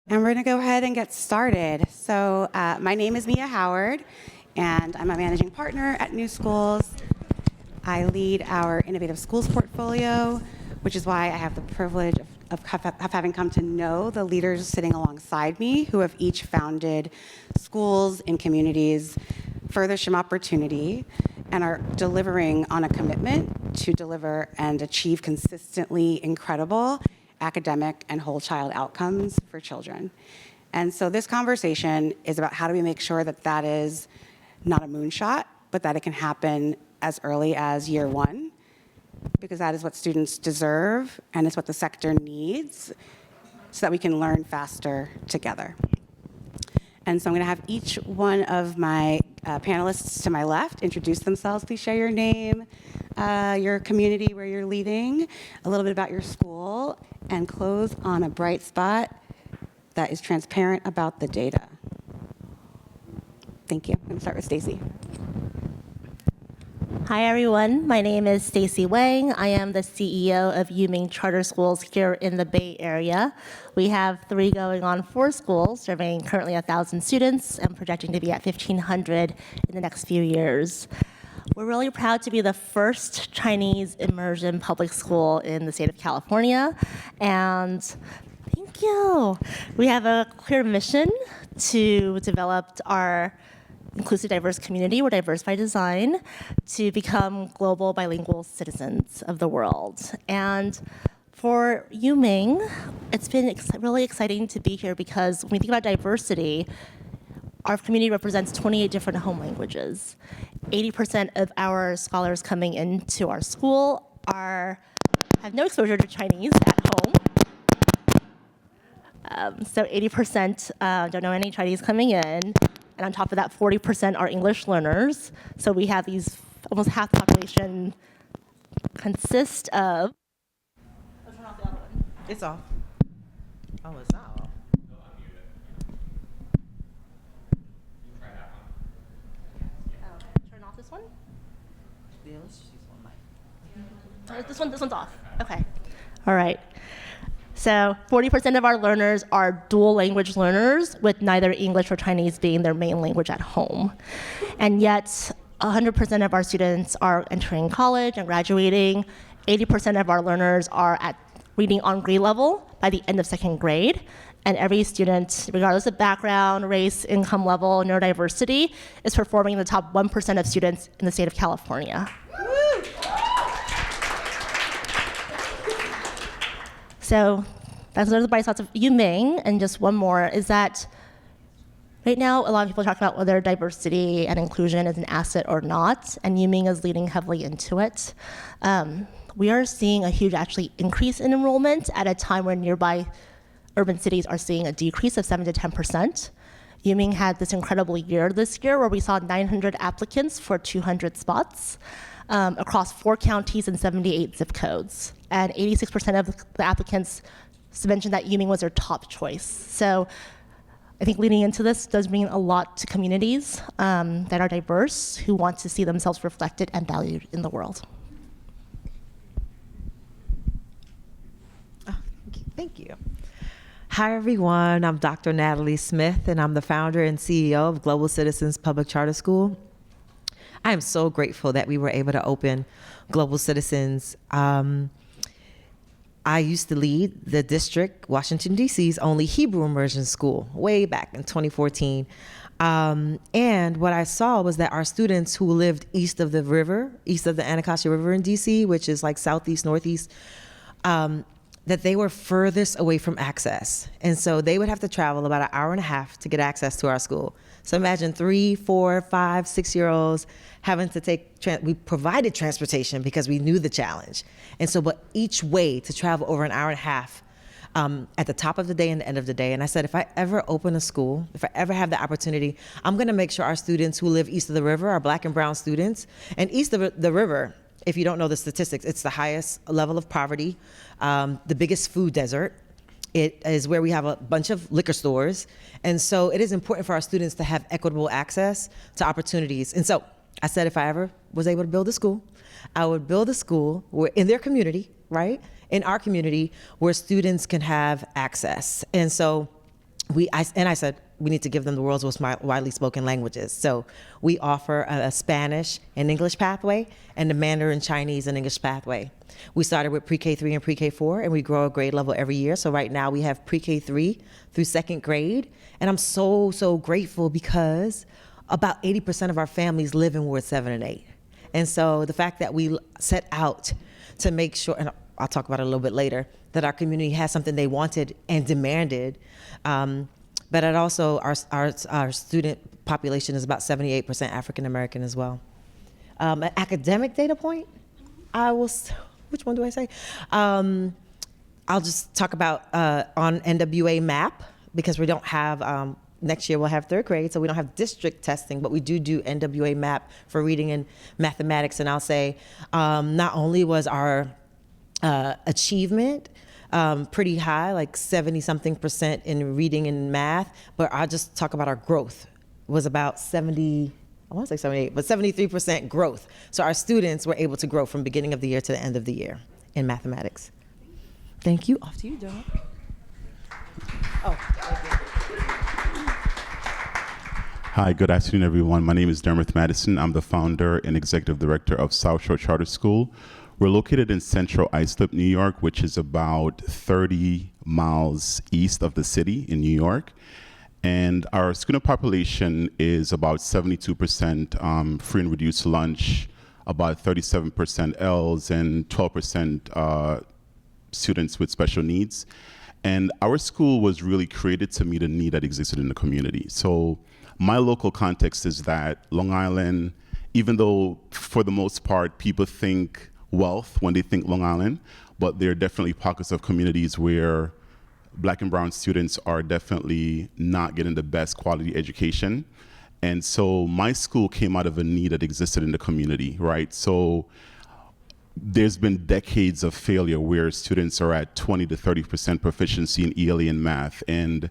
And we're going to go ahead and get started. So my name is Mia Howard, and I'm a managing partner at NewSchools. I lead our innovative schools portfolio, which is why I have the privilege of having come to know the leaders sitting alongside me who have each founded schools in communities further SHIM opportunity and are delivering on a commitment to deliver and achieve consistently incredible academic and whole child outcomes for children. And so this conversation is about how do we make sure that that is not a moonshot, but that it can happen as early as year one, because that is what students deserve and it's what the sector needs so that we can learn faster together. And so I'm going to have each one of my panelists to my left introduce themselves. Please share your name, your community where you're leading, a little bit about your school, and close on a bright spot that is transparent about the data. Thank you. I'm going to start with Stacey. Hi, everyone. My name is Stacey Wang. I am the CEO of Ming Charter Schools here in the Bay Area. We have 3 going on 4 schools, serving currently 1,000 students and projecting to be at 1,500 in the next few years. We're really proud to be the first Chinese immersion public school in the state of California. And thank you. We have a clear mission to develop our inclusive, diverse community. We're diverse by design to become global bilingual citizens of the world. And for Ming, it's been really exciting to be here because when we think about diversity, our community represents 28 different home languages. 80% of our scholars coming into our school have no exposure to Chinese at home. So 80% don't know any Chinese coming in. And on top of that, 40% are English learners. So we have these, almost half the population consist of. Oh, turn off the other one. It's off. Oh, it's not off. Turn off this one? Yeah, let's just use one mic. This one's off. Okay. All right. So 40% of our learners are dual language learners with neither English or Chinese being their main language at home. And yet 100% of our students are entering college and graduating. 80% of our learners are at reading on grade level by the end of 2nd grade. And every student, regardless of background, race, income level, neurodiversity, is performing in the top 1% of students in the state of California. So those are the bright spots of Ming, and just one more is that right now a lot of people talk about whether diversity and inclusion is an asset or not, and Ming is leading heavily into it. We are seeing a huge actually increase in enrollment at a time when nearby urban cities are seeing a decrease of 7 to 10%. Ming had this incredible year this year where we saw 900 applicants for 200 spots. Across 4 counties and 78 zip codes. And 86% of the applicants mentioned that Ming was their top choice. So I think leading into this does mean a lot to communities that are diverse, who want to see themselves reflected and valued in the world. Oh, thank you. Hi, everyone. I'm Dr. Natalie Smith, and I'm the founder and CEO of Global Citizens Public Charter School. I am so grateful that we were able to open Global Citizens. I used to lead the district, Washington, D.C.'s only Hebrew immersion school way back in 2014. And what I saw was that our students who lived east of the river, east of the Anacostia River in D.C., which is like southeast, northeast, that they were furthest away from access. And so they would have to travel about 1.5 hours to get access to our school. So imagine 3, 4, 5, 6-year-olds having to we provided transportation because we knew the challenge. And so, but each way to travel over 1.5 hours at the top of the day and the end of the day. And I said, if I ever open a school, if I ever have the opportunity, I'm gonna make sure our students who live east of the river, our Black and brown students, and east of the river, if you don't know the statistics, it's the highest level of poverty, the biggest food desert. It is where we have a bunch of liquor stores. And so it is important for our students to have equitable access to opportunities. And so I said, if I ever was able to build a school, I would build a school where in their community, right? In our community where students can have access. And so I said, we need to give them the world's most widely spoken languages. So we offer a Spanish and English pathway and the Mandarin Chinese and English pathway. We started with pre-K3 and pre-K4, and we grow a grade level every year. So right now we have pre-K3 through second grade. And I'm so, so grateful because about 80% of our families live in Ward 7 and 8. And so the fact that we set out to make sure, and I'll talk about it a little bit later, that our community has something they wanted and demanded. But it also, our student population is about 78% African American as well. An academic data point, which one do I say? I'll just talk about on NWA MAP, because we don't have, next year we'll have third grade, so we don't have district testing, but we do NWA MAP for reading and mathematics. And I'll say not only was our achievement pretty high, like 70-something% in reading and math, but I'll just talk about our growth was about 70, I want to say 78, but 73% growth. So our students were able to grow from beginning of the year to the end of the year in mathematics. Thank you. Off to you, Dermoth. Oh, thank you. Hi, good afternoon, everyone. My name is Dermoth Mattison. I'm the founder and executive director of South Shore Charter School. We're located in central Islip, New York, which is about 30 miles east of the city in New York. And our student population is about 72% free and reduced lunch, about 37% L's, and 12% students with special needs. And our school was really created to meet a need that existed in the community. So my local context is that Long Island, even though for the most part people think wealth when they think Long Island, but there are definitely pockets of communities where Black and brown students are definitely not getting the best quality education. And so my school came out of a need that existed in the community, right? So there's been decades of failure where students are at 20 to 30% proficiency in ELA and math. And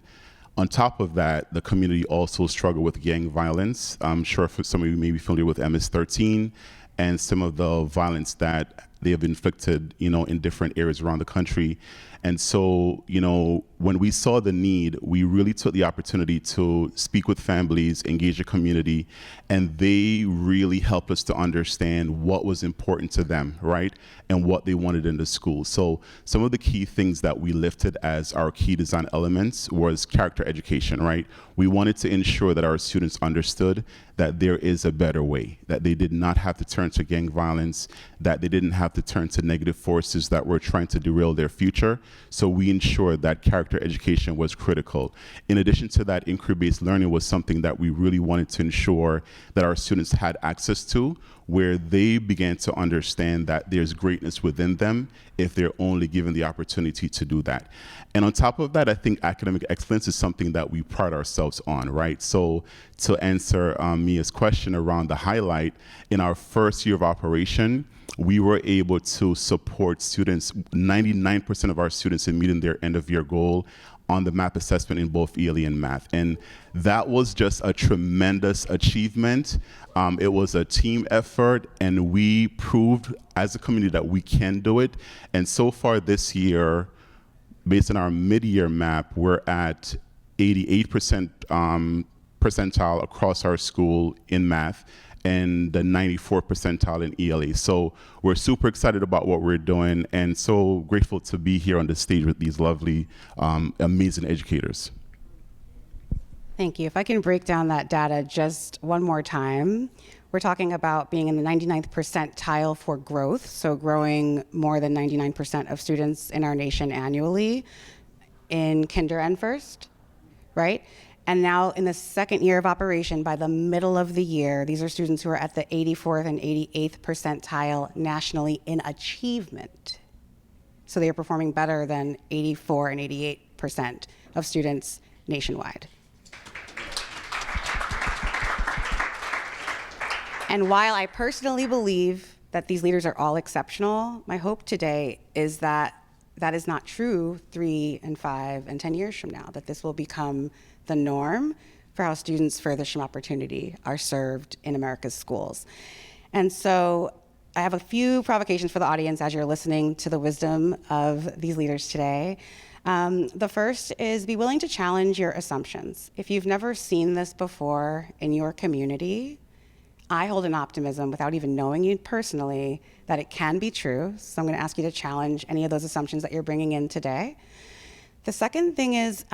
on top of that, the community also struggled with gang violence. I'm sure some of you may be familiar with MS-13 and some of the violence that they have inflicted, in different areas around the country. And so, when we saw the need, we really took the opportunity to speak with families, engage the community, and they really helped us to understand what was important to them, right? And what they wanted in the school. So some of the key things that we lifted as our key design elements was character education, right? We wanted to ensure that our students understood that there is a better way, that they did not have to turn to gang violence, that they didn't have to turn to negative forces that were trying to derail their future. So we ensured that character education was critical. In addition to that, inquiry-based learning was something that we really wanted to ensure that our students had access to, where they began to understand that there's greatness within them if they're only given the opportunity to do that. And on top of that, I think academic excellence is something that we pride ourselves on, right? So to answer Mia's question around the highlight, in our first year of operation, we were able to support students, 99% of our students in meeting their end of year goal on the MAP assessment in both ELE and math. And that was just a tremendous achievement. It was a team effort, and we proved as a community that we can do it. And so far this year, based on our mid-year map, we're at 88% percentile across our school in math, and the 94th percentile in ELA. So we're super excited about what we're doing, and so grateful to be here on the stage with these lovely, amazing educators. Thank you. If I can break down that data just one more time, we're talking about being in the 99th percentile for growth, so growing more than 99% of students in our nation annually in kinder and first, right? And now in the second year of operation, by the middle of the year, these are students who are at the 84th and 88th percentile nationally in achievement. So they are performing better than 84 and 88% of students nationwide. And while I personally believe that these leaders are all exceptional, my hope today is that that is not true 3 and 5 and 10 years from now, that this will become the norm for how students furthest from opportunity are served in America's schools. And so I have a few provocations for the audience as you're listening to the wisdom of these leaders today. The first is be willing to challenge your assumptions. If you've never seen this before in your community, I hold an optimism without even knowing you personally that it can be true. So I'm going to ask you to challenge any of those assumptions that you're bringing in today. The second thing is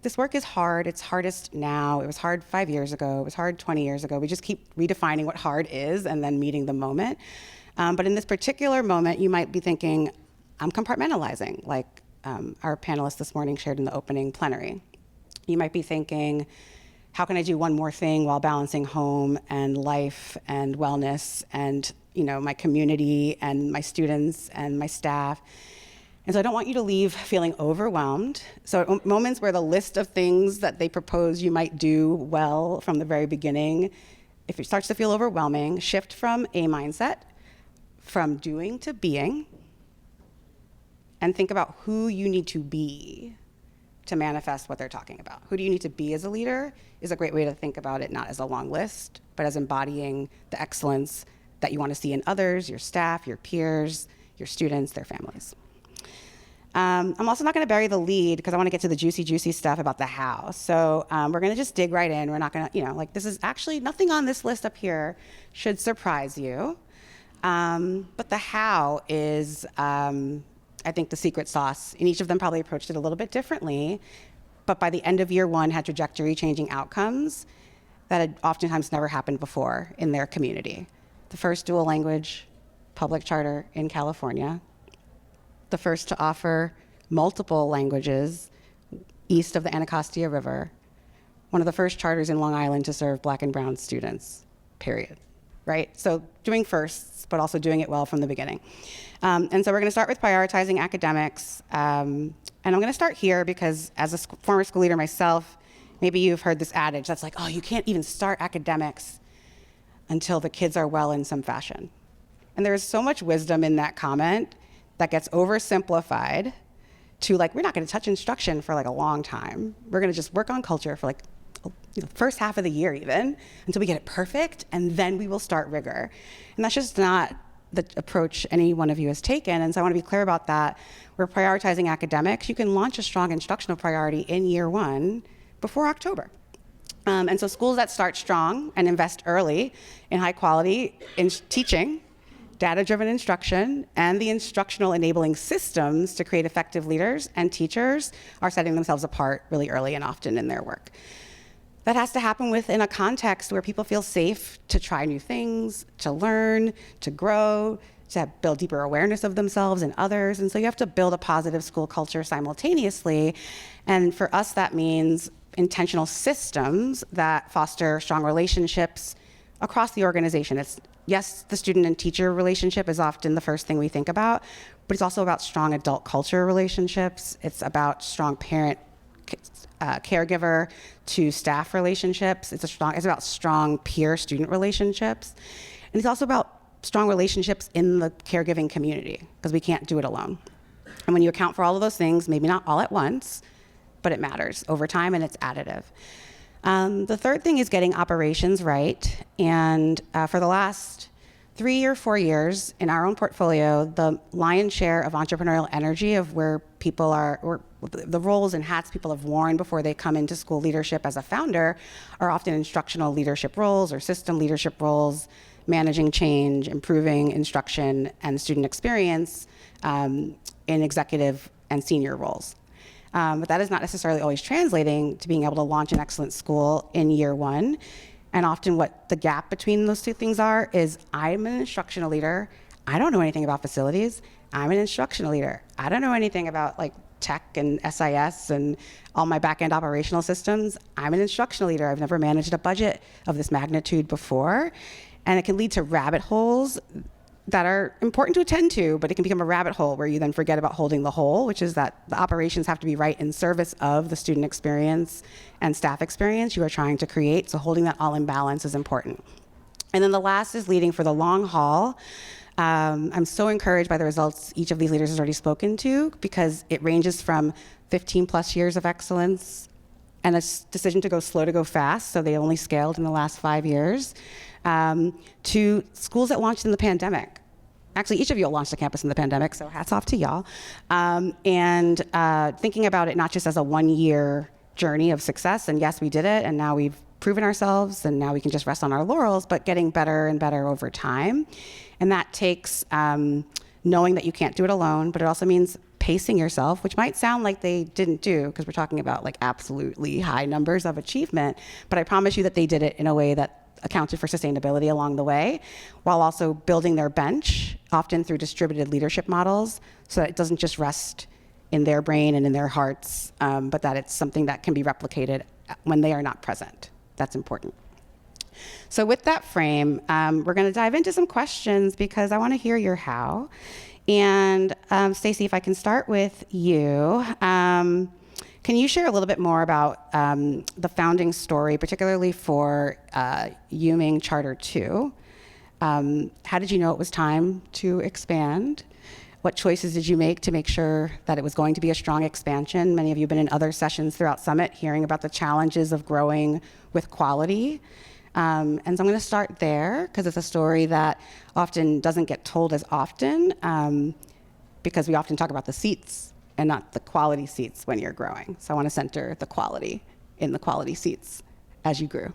this work is hard. It's hardest now. It was hard 5 years ago. It was hard 20 years ago. We just keep redefining what hard is and then meeting the moment. But in this particular moment, you might be thinking, I'm compartmentalizing, like our panelists this morning shared in the opening plenary. You might be thinking, how can I do one more thing while balancing home and life and wellness and my community and my students and my staff? And so I don't want you to leave feeling overwhelmed. So at moments where the list of things that they propose you might do well from the very beginning, if it starts to feel overwhelming, shift from a mindset, from doing to being, and think about who you need to be to manifest what they're talking about. Who do you need to be as a leader is a great way to think about it, not as a long list, but as embodying the excellence that you want to see in others, your staff, your peers, your students, their families. I'm also not going to bury the lead because I want to get to the juicy stuff about the how. So we're going to just dig right in. We're not going to, this is actually nothing on this list up here should surprise you. But the how is, I think, the secret sauce. And each of them probably approached it a little bit differently. But by the end of year one, had trajectory changing outcomes that had oftentimes never happened before in their community. The first dual language public charter in California. The first to offer multiple languages east of the Anacostia River. One of the first charters in Long Island to serve Black and brown students, period. Right? So doing firsts, but also doing it well from the beginning. And so we're going to start with prioritizing academics. And I'm going to start here because as a former school leader myself, maybe you've heard this adage that's like, oh, you can't even start academics until the kids are well in some fashion. And there's so much wisdom in that comment that gets oversimplified to we're not going to touch instruction for a long time. We're going to just work on culture for first half of the year even until we get it perfect, and then we will start rigor. And that's just not the approach any one of you has taken. And so I want to be clear about that. We're prioritizing academics. You can launch a strong instructional priority in year one before October. And so schools that start strong and invest early in high quality in teaching, data-driven instruction, and the instructional enabling systems to create effective leaders and teachers are setting themselves apart really early and often in their work. That has to happen within a context where people feel safe to try new things, to learn, to grow, to build deeper awareness of themselves and others. And so you have to build a positive school culture simultaneously. And for us, that means intentional systems that foster strong relationships across the organization. Yes, the student and teacher relationship is often the first thing we think about, but it's also about strong adult culture relationships. It's about strong parent caregiver to staff relationships. It's about strong peer-student relationships. And it's also about strong relationships in the caregiving community, because we can't do it alone. And when you account for all of those things, maybe not all at once, but it matters over time and it's additive. The third thing is getting operations right. And for the last 3 or 4 years in our own portfolio, the lion's share of entrepreneurial energy of where people are, or the roles and hats people have worn before they come into school leadership as a founder are often instructional leadership roles or system leadership roles, managing change, improving instruction and student experience in executive and senior roles. But that is not necessarily always translating to being able to launch an excellent school in year one. And often what the gap between those two things are is I'm an instructional leader. I don't know anything about facilities. I'm an instructional leader. I don't know anything about tech and SIS and all my back-end operational systems. I'm an instructional leader. I've never managed a budget of this magnitude before. And it can lead to rabbit holes that are important to attend to, but it can become a rabbit hole where you then forget about holding the whole, which is that the operations have to be right in service of the student experience and staff experience you are trying to create. So holding that all in balance is important. And then the last is leading for the long haul. I'm so encouraged by the results each of these leaders has already spoken to, because it ranges from 15 plus years of excellence and a decision to go slow to go fast, so they only scaled in the last 5 years, to schools that launched in the pandemic. Actually, each of you launched a campus in the pandemic, so hats off to y'all. And thinking about it not just as a one-year journey of success, and yes, we did it, and now we've proven ourselves, and now we can just rest on our laurels, but getting better and better over time. And that takes knowing that you can't do it alone, but it also means pacing yourself, which might sound like they didn't do, because we're talking about like absolutely high numbers of achievement, but I promise you that they did it in a way that accounted for sustainability along the way, while also building their bench, often through distributed leadership models, so that it doesn't just rest in their brain and in their hearts, but that it's something that can be replicated when they are not present. That's important. So with that frame, we're going to dive into some questions because I want to hear your how. And Stacey, if I can start with you, can you share a little bit more about the founding story, particularly for Ming Charter 2? How did you know it was time to expand? What choices did you make to make sure that it was going to be a strong expansion? Many of you have been in other sessions throughout Summit hearing about the challenges of growing with quality. And so I'm going to start there because it's a story that often doesn't get told as often because we often talk about the seats and not the quality seats when you're growing. So I want to center the quality in the quality seats as you grew.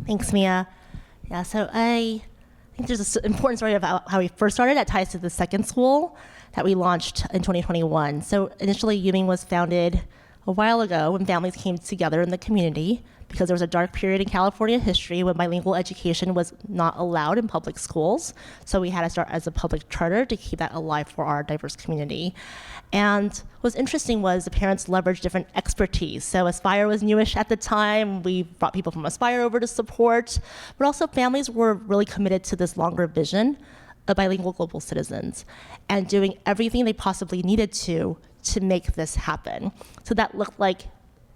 Thanks, Mia. Yeah, so I think there's an important story about how we first started that ties to the second school that we launched in 2021. So initially, Ming was founded a while ago when families came together in the community because there was a dark period in California history when bilingual education was not allowed in public schools. So we had to start as a public charter to keep that alive for our diverse community. And what's interesting was the parents leveraged different expertise. So Aspire was newish at the time. We brought people from Aspire over to support, but also families were really committed to this longer vision of bilingual global citizens and doing everything they possibly needed to make this happen. So that looked like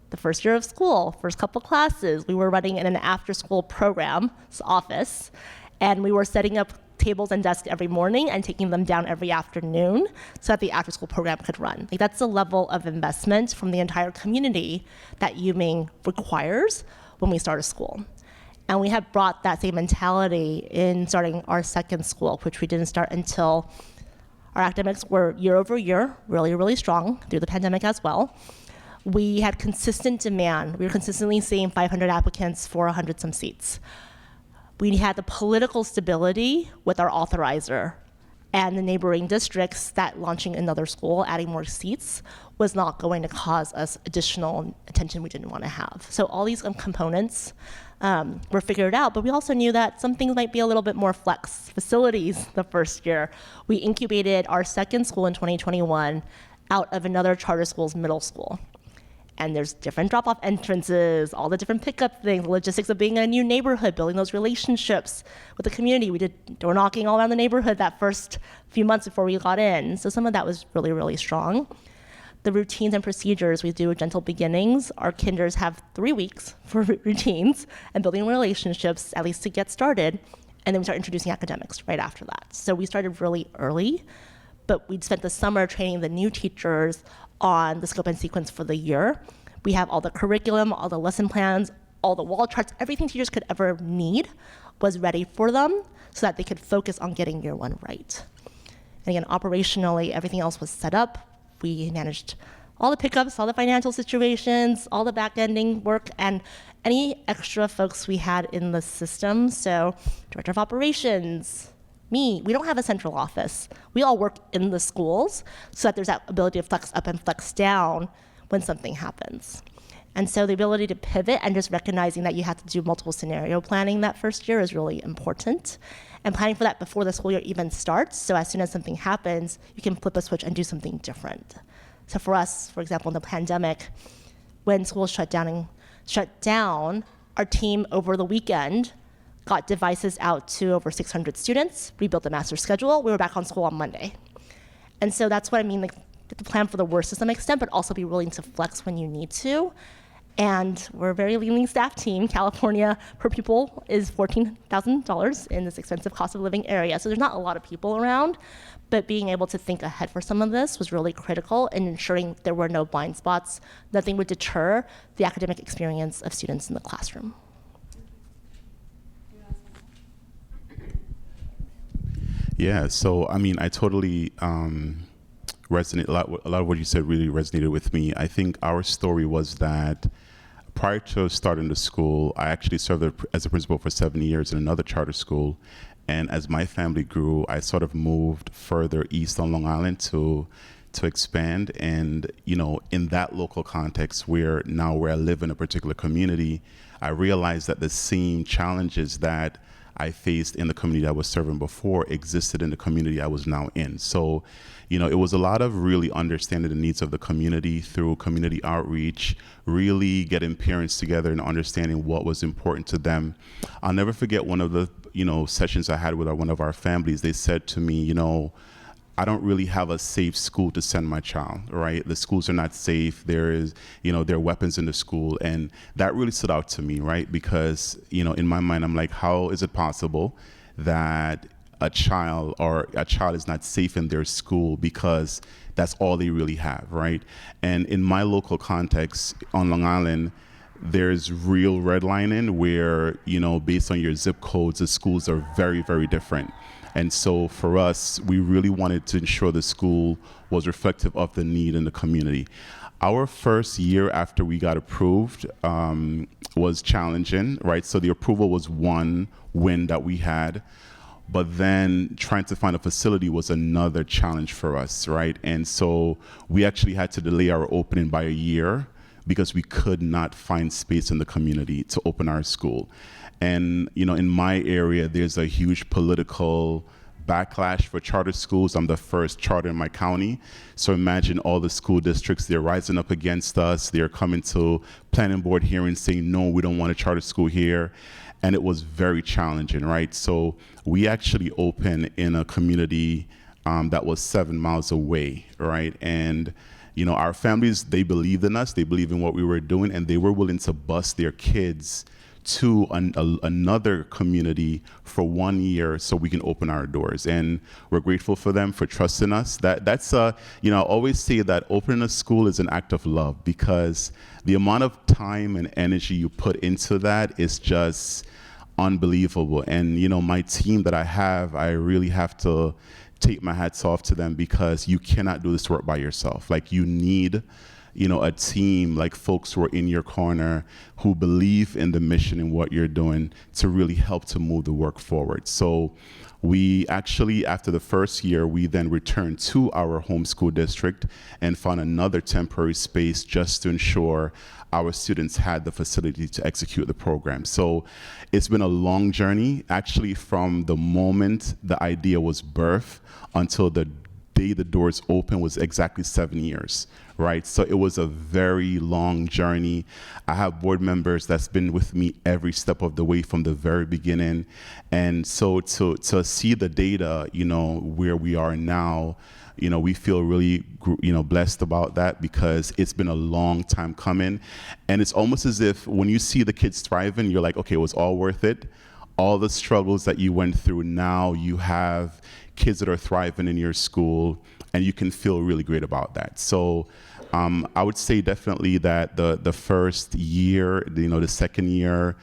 the first year of school, first couple classes, we were running in an after-school program office, and we were setting up tables and desks every morning and taking them down every afternoon so that the after-school program could run. Like, that's the level of investment from the entire community that Ming requires when we start a school. And we have brought that same mentality in starting our second school, which we didn't start until our academics were year over year, really, really strong through the pandemic as well. We had consistent demand. We were consistently seeing 500 applicants for 100 some seats. We had the political stability with our authorizer and the neighboring districts that launching another school, adding more seats, was not going to cause us additional attention we didn't want to have. So all these components were figured out, but we also knew that some things might be a little bit more flex. Facilities the first year. We incubated our second school in 2021 out of another charter school's middle school. And there's different drop-off entrances, all the different pickup things, the logistics of being in a new neighborhood, building those relationships with the community. We did door knocking all around the neighborhood that first few months before we got in. So some of that was really, really strong. The routines and procedures, we do gentle beginnings. Our kinders have 3 weeks for routines and building relationships, at least to get started. And then we start introducing academics right after that. So we started really early, but we'd spent the summer training the new teachers on the scope and sequence for the year. We have all the curriculum, all the lesson plans, all the wall charts, everything teachers could ever need was ready for them so that they could focus on getting year one right. And again, operationally, everything else was set up. We managed all the pickups, all the financial situations, all the back-ending work, and any extra folks we had in the system. So director of operations, me, we don't have a central office. We all work in the schools so that there's that ability to flex up and flex down when something happens. And so the ability to pivot and just recognizing that you have to do multiple scenario planning that first year is really important. And planning for that before the school year even starts, so as soon as something happens, you can flip a switch and do something different. So for us, for example, in the pandemic, when schools shut down, our team over the weekend got devices out to over 600 students, rebuilt the master schedule. We were back on school on Monday. And so that's what I mean, like, to plan for the worst to some extent, but also be willing to flex when you need to. And we're a very lean staff team. California per pupil is $14,000 in this expensive cost of living area. So there's not a lot of people around, but being able to think ahead for some of this was really critical in ensuring there were no blind spots. Nothing would deter the academic experience of students in the classroom. Yeah, so I mean, I totally resonate. A lot of what you said really resonated with me. I think our story was that prior to starting the school, I actually served as a principal for 7 years in another charter school. And as my family grew, I sort of moved further east on Long Island to expand. And, you know, in that local context where I live in a particular community, I realized that the same challenges that I faced in the community I was serving before existed in the community I was now in. So, you know, it was a lot of really understanding the needs of the community through community outreach, really getting parents together and understanding what was important to them. I'll never forget one of the, you know, sessions I had with one of our families. They said to me, you know, I don't really have a safe school to send my child, right? The schools are not safe. There are weapons in the school. And that really stood out to me, right? Because, you know, in my mind, I'm like, how is it possible that a child is not safe in their school because that's all they really have, right? And in my local context on Long Island, there's real redlining where, you know, based on your zip codes, the schools are very, very different. And so for us, we really wanted to ensure the school was reflective of the need in the community. Our first year after we got approved was challenging, right? So the approval was one win that we had, but then trying to find a facility was another challenge for us, right? And so we actually had to delay our opening by a year because we could not find space in the community to open our school. And, you know, in my area, there's a huge political backlash for charter schools. I'm the first charter in my county. So imagine all the school districts, they're rising up against us. They're coming to planning board hearings saying, no, we don't want a charter school here. And it was very challenging, right? So we actually opened in a community that was 7 miles away, right? And, you know, our families, they believed in us, they believed in what we were doing, and they were willing to bus their kids to another community for 1 year so we can open our doors. And we're grateful for them for trusting us. That's you know, I always say that opening a school is an act of love, because the amount of time and energy you put into that is just unbelievable. And, you know, my team that I have, I really have to take my hats off to them, because you cannot do this work by yourself. Like, you need, you know, a team, like folks who are in your corner who believe in the mission and what you're doing to really help to move the work forward. So we actually, after the first year, we then returned to our home school district and found another temporary space just to ensure our students had the facility to execute the program. So it's been a long journey, actually, from the moment the idea was birthed until the day the doors open was exactly 7 years, right? So it was a very long journey. I have board members that's been with me every step of the way from the very beginning. And so to see the data, you know, where we are now, you know, we feel really, you know, blessed about that, because it's been a long time coming. And it's almost as if when you see the kids thriving, you're like, okay, it was all worth it. All the struggles that you went through, now you have kids that are thriving in your school, and you can feel really great about that. So I would say definitely that the first year, you know, the second year,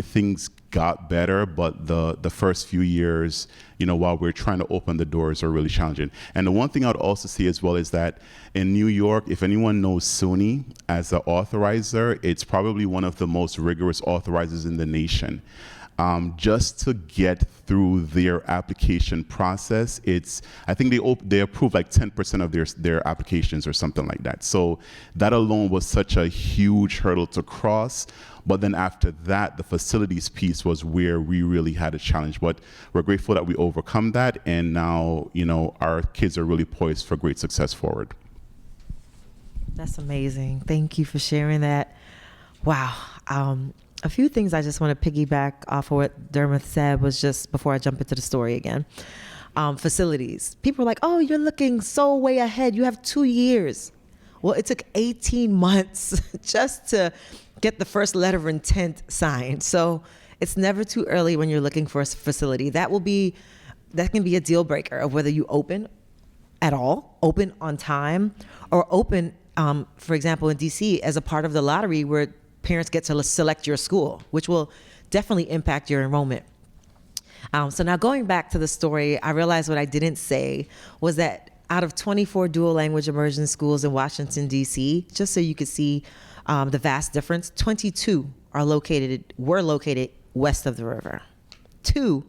things got better, but the first few years, you know, while we're trying to open the doors, are really challenging. And the one thing I'd also say as well is that in New York, if anyone knows SUNY as an authorizer, it's probably one of the most rigorous authorizers in the nation. Just to get through their application process, I think they approve like 10% of their applications or something like that. So that alone was such a huge hurdle to cross. But then after that, the facilities piece was where we really had a challenge. But we're grateful that we overcome that, and now, you know, our kids are really poised for great success forward. That's amazing. Thank you for sharing that. Wow. A few things I just want to piggyback off of what Dermoth said was just before I jump into the story again. Facilities. People are like, oh, you're looking so way ahead. You have 2 years. Well, it took 18 months just to get the first letter of intent signed. So it's never too early when you're looking for a facility. That can be a deal breaker of whether you open at all, open on time, or open, for example, in DC, as a part of the lottery where parents get to select your school, which will definitely impact your enrollment. So now going back to the story, I realized what I didn't say was that out of 24 dual language immersion schools in Washington, D.C., just so you could see the vast difference, 22 were located west of the river. 2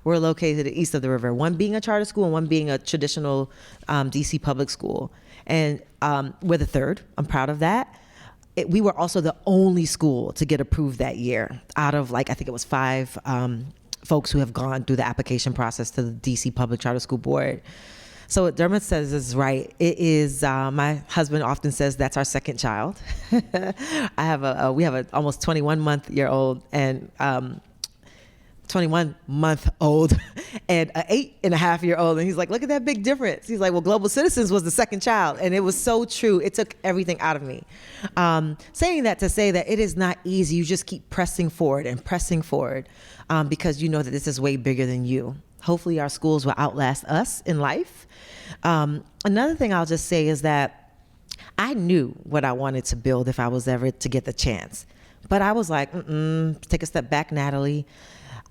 were located east of the river, one being a charter school and one being a traditional DC public school. And we're the third. I'm proud of that. We were also the only school to get approved that year out of I think it was 5 folks who have gone through the application process to the DC Public Charter School Board. So what Dermoth says is right. It is, my husband often says that's our second child. We have a almost 21-month-old and 21-month-old and an 8.5-year-old. And he's like, look at that big difference. He's like, well, Global Citizens was the second child. And it was so true. It took everything out of me. Saying that to say that it is not easy. You just keep pressing forward and pressing forward because you know that this is way bigger than you. Hopefully our schools will outlast us in life. Another thing I'll just say is that I knew what I wanted to build if I was ever to get the chance. But I was like, take a step back, Natalie.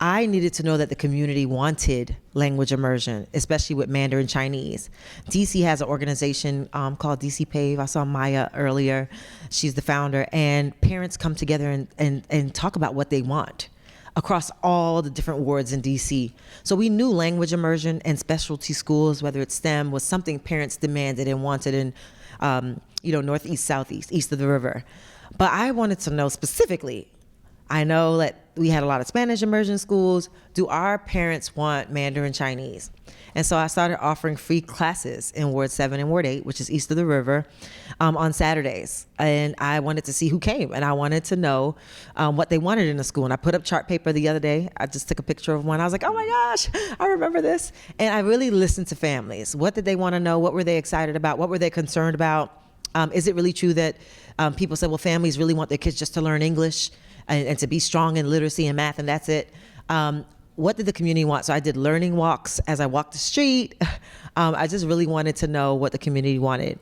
I needed to know that the community wanted language immersion, especially with Mandarin Chinese. DC has an organization called DC PAVE. I saw Maya earlier. She's the founder. And parents come together and talk about what they want across all the different wards in DC. So we knew language immersion and specialty schools, whether it's STEM, was something parents demanded and wanted in northeast, southeast, east of the river. But I wanted to know specifically, I know that we had a lot of Spanish immersion schools. Do our parents want Mandarin Chinese? And so I started offering free classes in Ward 7 and Ward 8, which is east of the river, on Saturdays. And I wanted to see who came, and I wanted to know what they wanted in the school. And I put up chart paper the other day. I just took a picture of one. I was like, oh my gosh, I remember this. And I really listened to families. What did they want to know? What were they excited about? What were they concerned about? Is it really true that people say, well, families really want their kids just to learn English and to be strong in literacy and math, and that's it? What did the community want? So I did learning walks as I walked the street. I just really wanted to know what the community wanted.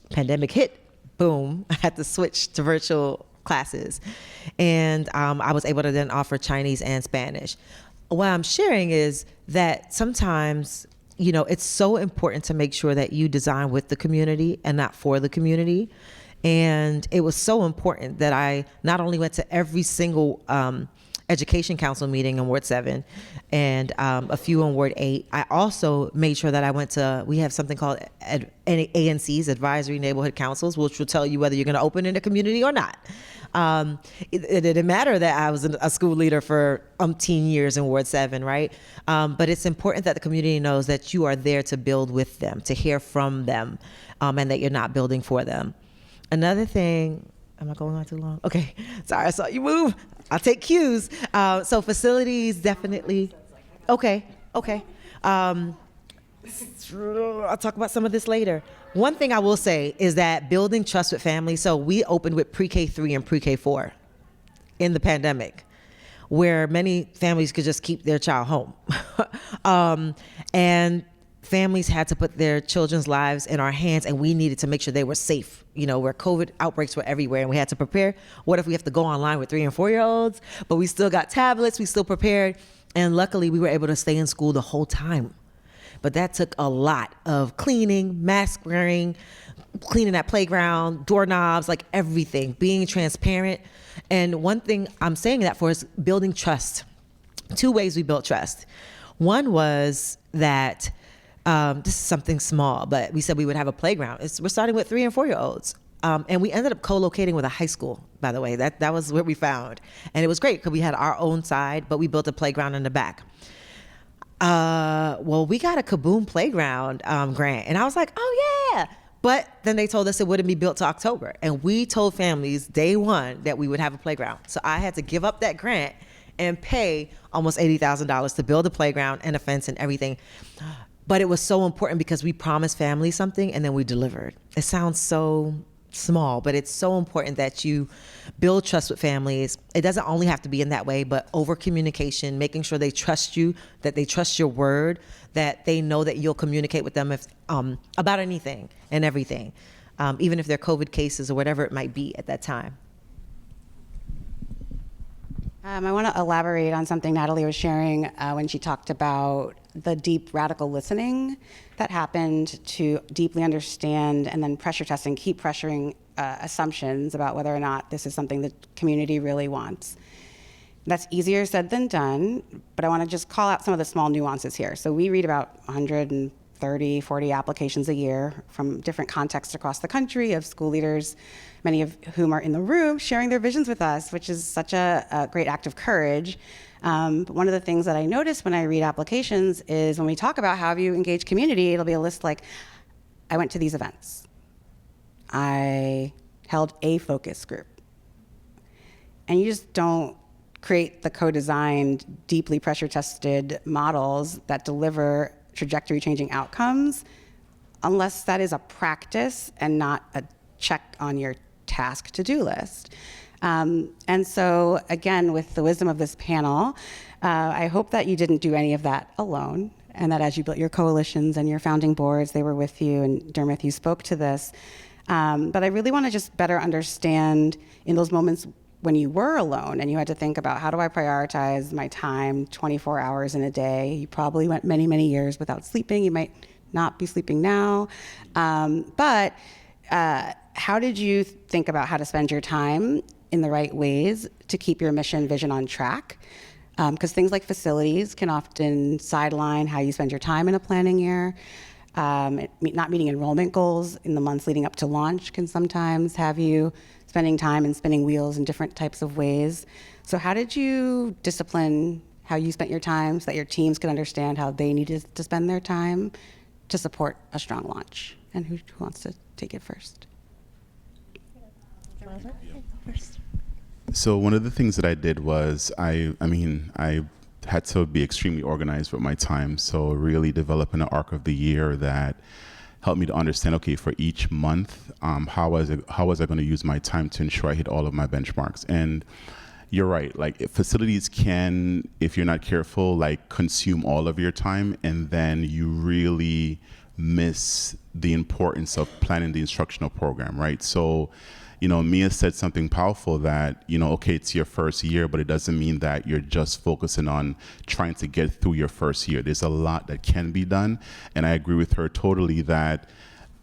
Pandemic hit, boom, I had to switch to virtual classes. And I was able to then offer Chinese and Spanish. What I'm sharing is that sometimes, it's so important to make sure that you design with the community and not for the community. And it was so important that I not only went to every single education council meeting in Ward 7 and a few in Ward 8. I also made sure that I went to, we have something called ANCs, Advisory Neighborhood Councils, which will tell you whether you're going to open in a community or not. It didn't matter that I was a school leader for umpteen years in Ward 7, right? But it's important that the community knows that you are there to build with them, to hear from them, and that you're not building for them. Another thing, am I going on too long? Okay, sorry, I saw you move. I'll take cues. So facilities, definitely. Okay. I'll talk about some of this later. One thing I will say is that building trust with families, so we opened with pre-K 3 and pre-K 4 in the pandemic, where many families could just keep their child home. And families had to put their children's lives in our hands, and we needed to make sure they were safe, where COVID outbreaks were everywhere, and we had to prepare. What if we have to go online with 3 and 4-year-olds, but we still got tablets, we still prepared, and luckily we were able to stay in school the whole time. But that took a lot of cleaning, mask wearing, cleaning that playground, doorknobs, like everything, being transparent. And one thing I'm saying that for is building trust. 2 ways we built trust. One was that this is something small, but we said we would have a playground. We're starting with 3 and 4-year-olds. And we ended up co-locating with a high school, by the way. That was what we found. And it was great because we had our own side, but we built a playground in the back. Well, we got a Kaboom playground grant. And I was like, oh yeah. But then they told us it wouldn't be built till October. And we told families day one that we would have a playground. So I had to give up that grant and pay almost $80,000 to build a playground and a fence and everything. But it was so important because we promised families something and then we delivered. It sounds so small, but it's so important that you build trust with families. It doesn't only have to be in that way, but over communication, making sure they trust you, that they trust your word, that they know that you'll communicate with them about anything and everything, even if they're COVID cases or whatever it might be at that time. I want to elaborate on something Natalie was sharing when she talked about the deep radical listening that happened to deeply understand and then pressure test and keep pressuring assumptions about whether or not this is something the community really wants. That's easier said than done, but I want to just call out some of the small nuances here. So we read about 130, 40 applications a year from different contexts across the country of school leaders, many of whom are in the room sharing their visions with us, which is such a great act of courage. But one of the things that I notice when I read applications is when we talk about how you engage community, it'll be a list like, I went to these events. I held a focus group. And you just don't create the co-designed, deeply pressure-tested models that deliver trajectory-changing outcomes unless that is a practice and not a check on your task to-do list. And so, again, with the wisdom of this panel, I hope that you didn't do any of that alone, and that as you built your coalitions and your founding boards, they were with you, and Dermoth, you spoke to this. But I really want to just better understand in those moments when you were alone and you had to think about, how do I prioritize my time 24 hours in a day? You probably went many, many years without sleeping. You might not be sleeping now. But how did you think about how to spend your time in the right ways to keep your mission vision on track? Because things like facilities can often sideline how you spend your time in a planning year. Not meeting enrollment goals in the months leading up to launch can sometimes have you spending time and spinning wheels in different types of ways. So how did you discipline how you spent your time so that your teams could understand how they needed to spend their time to support a strong launch? And who wants to take it first? So one of the things that I did was I had to be extremely organized with my time. So really developing an arc of the year that helped me to understand, okay, for each month, how was I going to use my time to ensure I hit all of my benchmarks? And you're right, like facilities can, if you're not careful, like consume all of your time, and then you really miss the importance of planning the instructional program, right? So, Mia said something powerful that, okay, it's your first year, but it doesn't mean that you're just focusing on trying to get through your first year. There's a lot that can be done. And I agree with her totally that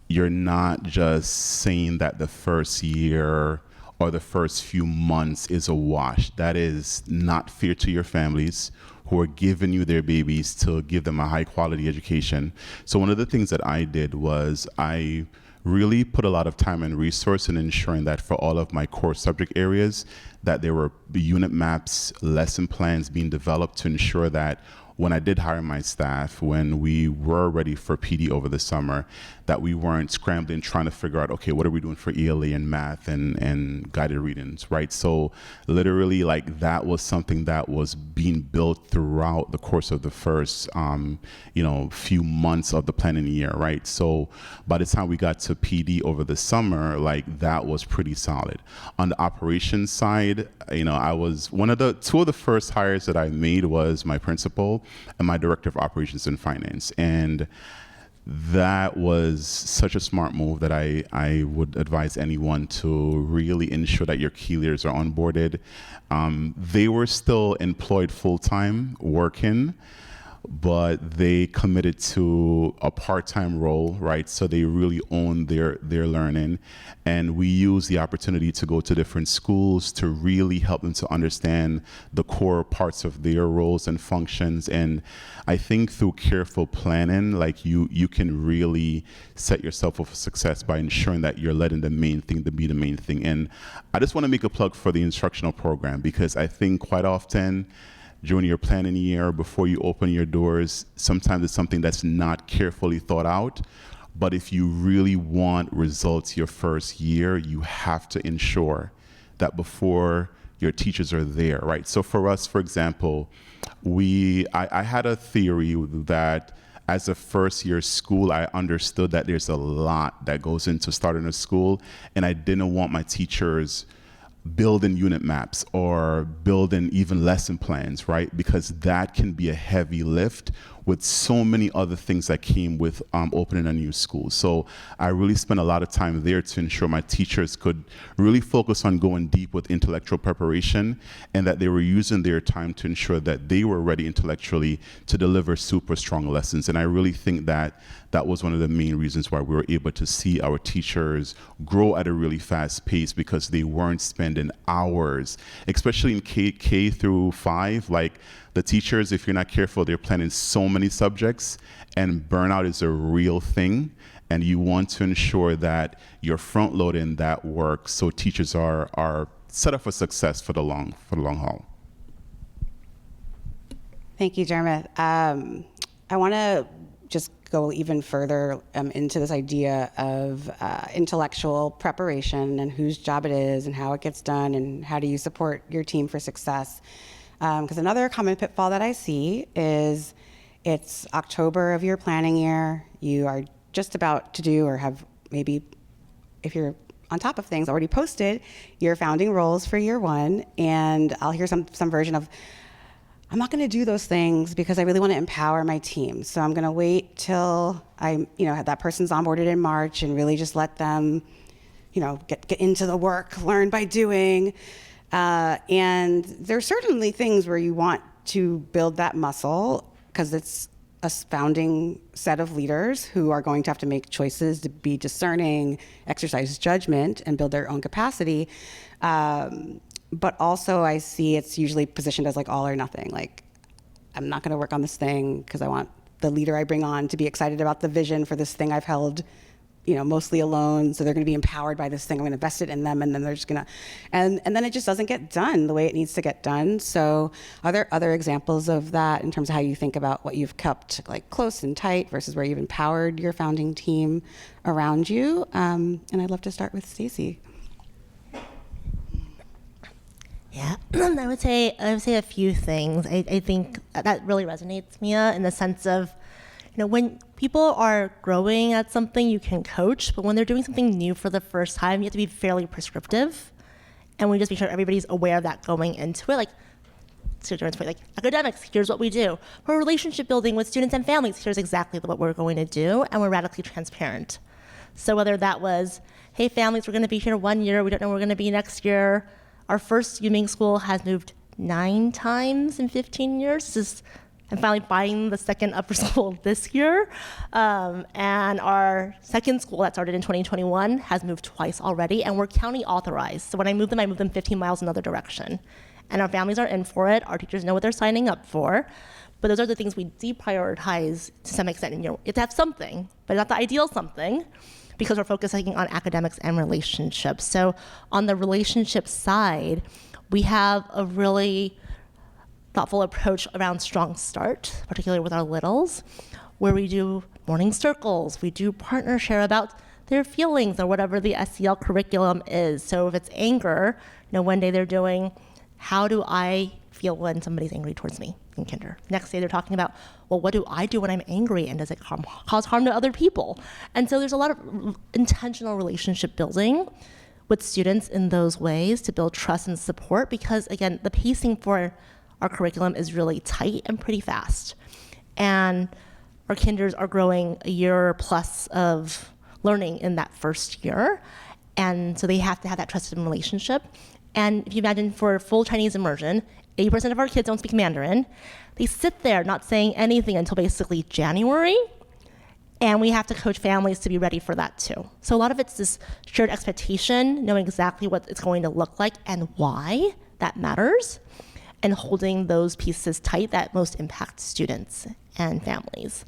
you're not just saying that the first year or the first few months is a wash. That is not fair to your families who are giving you their babies to give them a high quality education. So one of the things that I did was I really put a lot of time and resource in ensuring that for all of my core subject areas, that there were unit maps, lesson plans being developed to ensure that when I did hire my staff, when we were ready for PD over the summer, that we weren't scrambling trying to figure out, okay, what are we doing for ELA and math and guided readings, right? So literally, like, that was something that was being built throughout the course of the first, few months of the planning year, right? So by the time we got to PD over the summer, like, that was pretty solid. On the operations side, I was two of the first hires that I made was my principal and my director of operations and finance. And that was such a smart move that I would advise anyone to really ensure that your key leaders are onboarded. They were still employed full-time, working, but they committed to a part-time role, right? So they really own their learning. And we use the opportunity to go to different schools to really help them to understand the core parts of their roles and functions. And I think through careful planning, like you can really set yourself up for success by ensuring that you're letting the main thing to be the main thing. And I just want to make a plug for the instructional program, because I think quite often during your planning year, before you open your doors, sometimes it's something that's not carefully thought out. But if you really want results your first year, you have to ensure that before your teachers are there, right? So for us, for example, I had a theory that as a first year school, I understood that there's a lot that goes into starting a school, and I didn't want my teachers building unit maps or building even lesson plans, right? Because that can be a heavy lift with so many other things that came with opening a new school. So I really spent a lot of time there to ensure my teachers could really focus on going deep with intellectual preparation, and that they were using their time to ensure that they were ready intellectually to deliver super strong lessons. And I really think that that was one of the main reasons why we were able to see our teachers grow at a really fast pace, because they weren't spending hours, especially in K through 5. Like, the teachers, if you're not careful, they're planning so many subjects, and burnout is a real thing. And you want to ensure that you're front loading that work so teachers are set up for success for the long haul. Thank you, Dermoth. I want to just go even further into this idea of intellectual preparation and whose job it is and how it gets done and how do you support your team for success. Because another common pitfall that I see is it's October of your planning year. You are just about to do, or have maybe, if you're on top of things, already posted your founding roles for year 1. And I'll hear some version of, I'm not going to do those things because I really want to empower my team. So I'm going to wait till that person's onboarded in March and really just let them, get into the work, learn by doing. And there's certainly things where you want to build that muscle, because it's a founding set of leaders who are going to have to make choices to be discerning, exercise judgment, and build their own capacity. But also I see it's usually positioned as like all or nothing. Like, I'm not going to work on this thing because I want the leader I bring on to be excited about the vision for this thing I've held, mostly alone. So they're going to be empowered by this thing. I'm going to invest it in them, and then they're just going to, and then it just doesn't get done the way it needs to get done. So are there other examples of that in terms of how you think about what you've kept like close and tight versus where you've empowered your founding team around you? And I'd love to start with Stacey. Yeah, I would say a few things. I think that really resonates, Mia, in the sense of, when people are growing at something, you can coach, but when they're doing something new for the first time, you have to be fairly prescriptive. And we just make sure everybody's aware of that going into it. Like, to Dermoth's point, like academics, here's what we do. For relationship building with students and families, here's exactly what we're going to do, and we're radically transparent. So whether that was, hey, families, we're going to be here 1 year, we don't know where we're going to be next year. Our first Ming school has moved 9 times in 15 years. I'm finally buying the second upper school this year. And our second school that started in 2021 has moved twice already, and we're county authorized. So when I move them 15 miles another direction. And our families are in for it. Our teachers know what they're signing up for. But those are the things we deprioritize to some extent. And you have to have something, but not the ideal something, because we're focusing on academics and relationships. So on the relationship side, we have a really thoughtful approach around Strong Start, particularly with our littles, where we do morning circles, we do partner share about their feelings or whatever the SEL curriculum is. So if it's anger, one day they're doing, how do I feel when somebody's angry towards me in kinder? Next day they're talking about, well, what do I do when I'm angry, and does it cause harm to other people? And so there's a lot of intentional relationship building with students in those ways to build trust and support, because again, the pacing for our curriculum is really tight and pretty fast. And our kinders are growing a year plus of learning in that first year. And so they have to have that trusted relationship. And if you imagine for full Chinese immersion, 80% of our kids don't speak Mandarin. They sit there not saying anything until basically January. And we have to coach families to be ready for that too. So a lot of it's this shared expectation, knowing exactly what it's going to look like and why that matters, and holding those pieces tight that most impact students and families.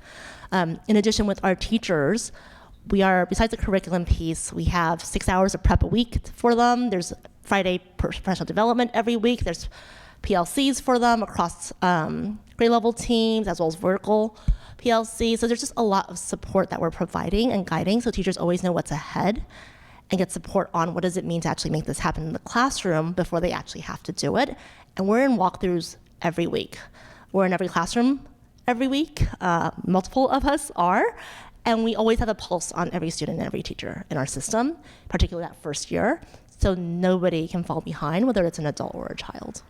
In addition, with our teachers, we are, besides the curriculum piece, we have 6 hours of prep a week for them. There's Friday professional development every week. There's PLCs for them across grade level teams, as well as vertical PLC. So there's just a lot of support that we're providing and guiding, so teachers always know what's ahead and get support on what does it mean to actually make this happen in the classroom before they actually have to do it. And we're in walkthroughs every week. We're in every classroom every week. Multiple of us are. And we always have a pulse on every student and every teacher in our system, particularly that first year, so nobody can fall behind, whether it's an adult or a child.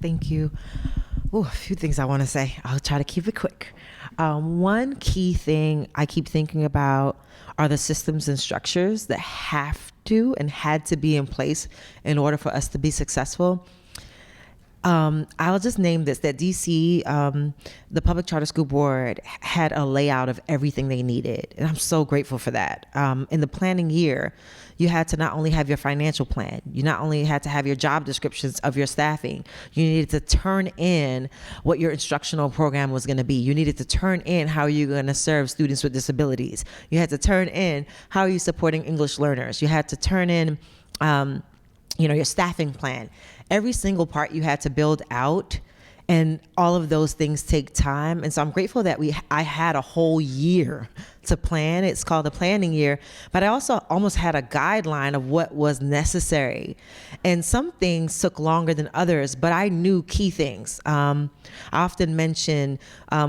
Thank you. a few things I want to say. I'll try to keep it quick. One key thing I keep thinking about are the systems and structures that have to and had to be in place in order for us to be successful. I'll just name this, that DC, the Public Charter School Board had a layout of everything they needed. And I'm so grateful for that. In the planning year, you had to not only have your financial plan, you not only had to have your job descriptions of your staffing, you needed to turn in what your instructional program was going to be. You needed to turn in how you're going to serve students with disabilities. You had to turn in how are you supporting English learners. You had to turn in, your staffing plan. Every single part you had to build out, and all of those things take time. And so I'm grateful that I had a whole year to plan. It's called the planning year, but I also almost had a guideline of what was necessary. And some things took longer than others, but I knew key things. I often mention,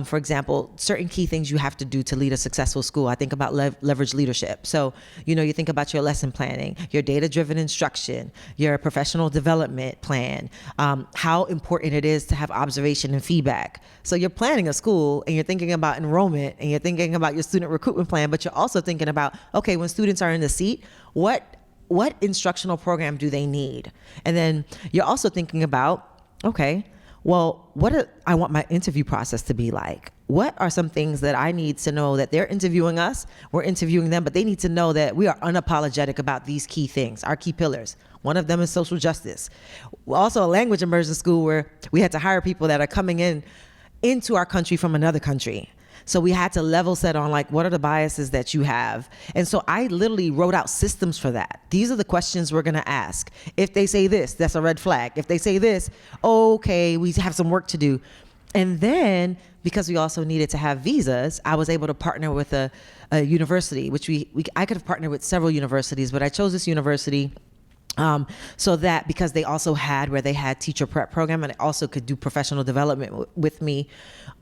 for example, certain key things you have to do to lead a successful school. I think about leverage leadership. So, you think about your lesson planning, your data-driven instruction, your professional development plan, how important it is to have observation and feedback. So you're planning a school and you're thinking about enrollment and you're thinking about your student recruitment plan, but you're also thinking about, okay, when students are in the seat, what instructional program do they need? And then you're also thinking about, okay, well, I want my interview process to be like? What are some things that I need to know that they're interviewing us, we're interviewing them, but they need to know that we are unapologetic about these key things, our key pillars. One of them is social justice. Also a language immersion school where we had to hire people that are coming into our country from another country. So we had to level set on what are the biases that you have? And so I literally wrote out systems for that. These are the questions we're gonna ask. If they say this, that's a red flag. If they say this, okay, we have some work to do. And then, because we also needed to have visas, I was able to partner with a university, which I could have partnered with several universities, but I chose this university so that because they also had teacher prep program, and I also could do professional development with me